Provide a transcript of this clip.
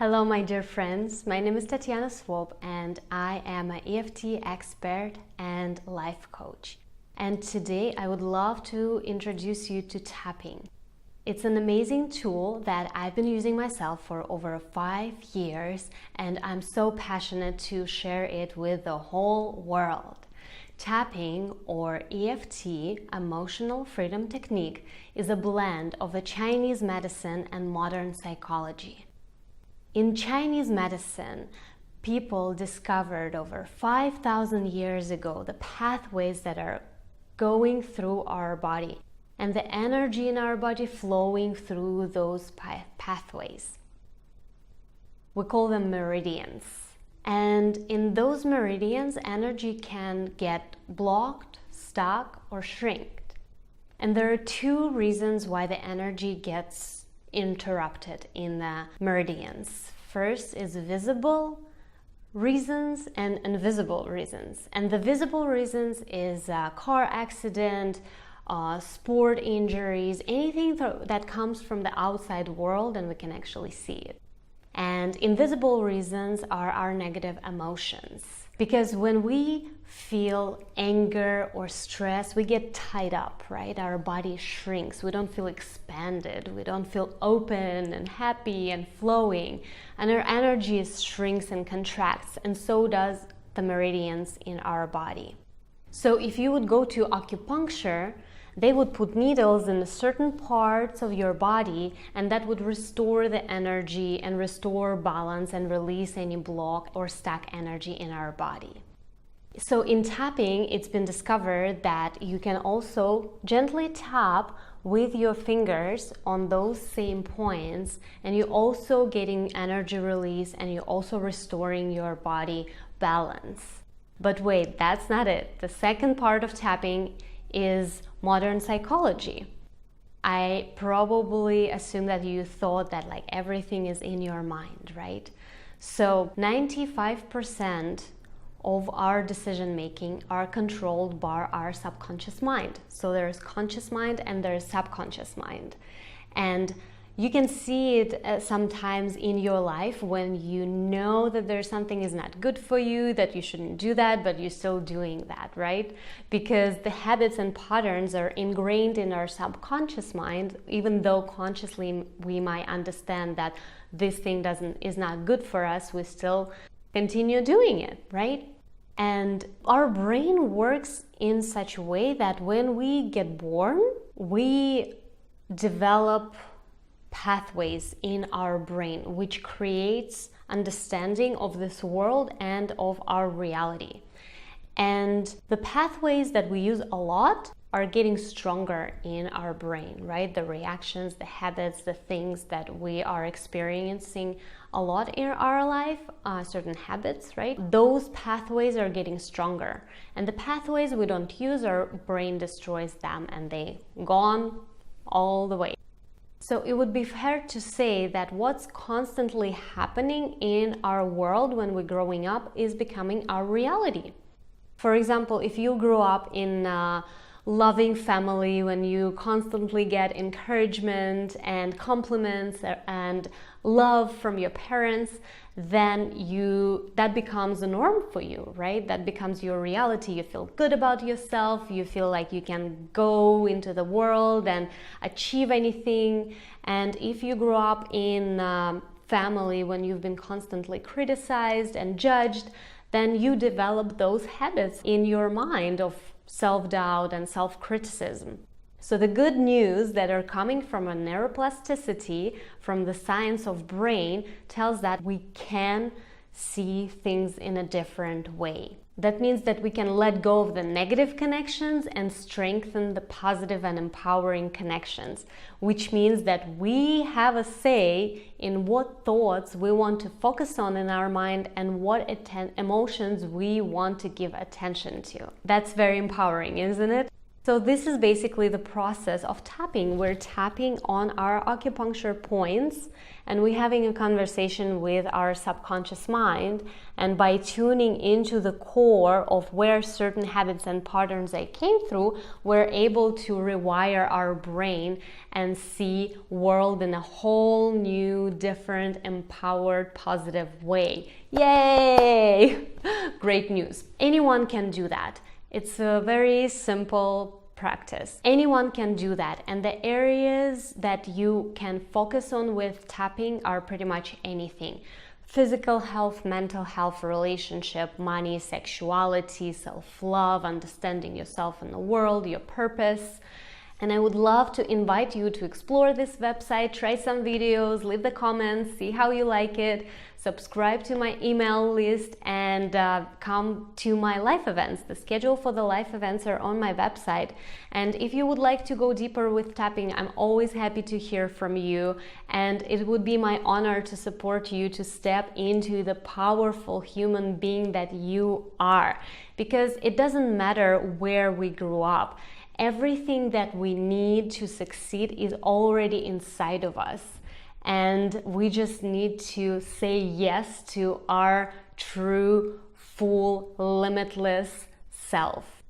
Hello, my dear friends. My name is Tatiana Safka and I am an EFT expert and life coach. And today I would love to introduce you to tapping. It's an amazing tool that I've been using myself for over 5 years, and I'm so passionate to share it with the whole world. Tapping, or EFT, Emotional Freedom Technique, is a blend of the Chinese medicine and modern psychology. In Chinese medicine, people discovered over 5,000 years ago the pathways that are going through our body and the energy in our body flowing through those pathways. We call them meridians. And in those meridians, energy can get blocked, stuck, or shrinked. And there are 2 reasons why the energy gets interrupted in the meridians. First is visible reasons and invisible reasons. And the visible reasons is a car accident, sport injuries, anything that comes from the outside world and we can actually see it. And invisible reasons are our negative emotions. Because when we feel anger or stress, we get tied up, right? Our body shrinks. We don't feel expanded. We don't feel open and happy and flowing. And our energy shrinks and contracts, and so does the meridians in our body. So if you would go to acupuncture, they would put needles in certain parts of your body, and that would restore the energy and restore balance and release any block or stuck energy in our body. So in tapping, it's been discovered that you can also gently tap with your fingers on those same points, and you're also getting energy release and you're also restoring your body balance. But wait, that's not it. The second part of tapping is modern psychology. I probably assume that you thought that like everything is in your mind, right? So 95% of our decision making are controlled by our subconscious mind. So there's conscious mind and there's subconscious mind. And you can see it sometimes in your life when you know that there's something is not good for you, that you shouldn't do that, but you're still doing that, right? Because the habits and patterns are ingrained in our subconscious mind, even though consciously we might understand that this thing is not good for us, we still continue doing it, right? And our brain works in such a way that when we get born, we develop pathways in our brain, which creates understanding of this world and of our reality. And the pathways that we use a lot are getting stronger in our brain, right? The reactions, the habits, the things that we are experiencing a lot in our life, certain habits, right? Those pathways are getting stronger. And the pathways we don't use, our brain destroys them and they gone all the way. So it would be fair to say that what's constantly happening in our world when we're growing up is becoming our reality. For example, if you grew up in a loving family, when you constantly get encouragement and compliments and love from your parents, then that becomes a norm for you, right? That becomes your reality. You feel good about yourself. You feel like you can go into the world and achieve anything. And if you grew up in a family when you've been constantly criticized and judged, then you develop those habits in your mind of self-doubt and self-criticism. So the good news that are coming from a neuroplasticity, from the science of brain, tells that we can see things in a different way. That means that we can let go of the negative connections and strengthen the positive and empowering connections, which means that we have a say in what thoughts we want to focus on in our mind and what emotions we want to give attention to. That's very empowering, isn't it? So this is basically the process of tapping. We're tapping on our acupuncture points and we're having a conversation with our subconscious mind, and by tuning into the core of where certain habits and patterns they came through, we're able to rewire our brain and see world in a whole new, different, empowered, positive way. Yay! Great news. Anyone can do that. It's a very simple practice. Anyone can do that, and the areas that you can focus on with tapping are pretty much anything. Physical health, mental health, relationship, money, sexuality, self-love, understanding yourself and the world, your purpose. And I would love to invite you to explore this website, try some videos, leave the comments, see how you like it, subscribe to my email list, and come to my live events. The schedule for the live events are on my website. And if you would like to go deeper with tapping, I'm always happy to hear from you. And it would be my honor to support you to step into the powerful human being that you are. Because it doesn't matter where we grew up. Everything that we need to succeed is already inside of us. And we just need to say yes to our true, full, limitless self.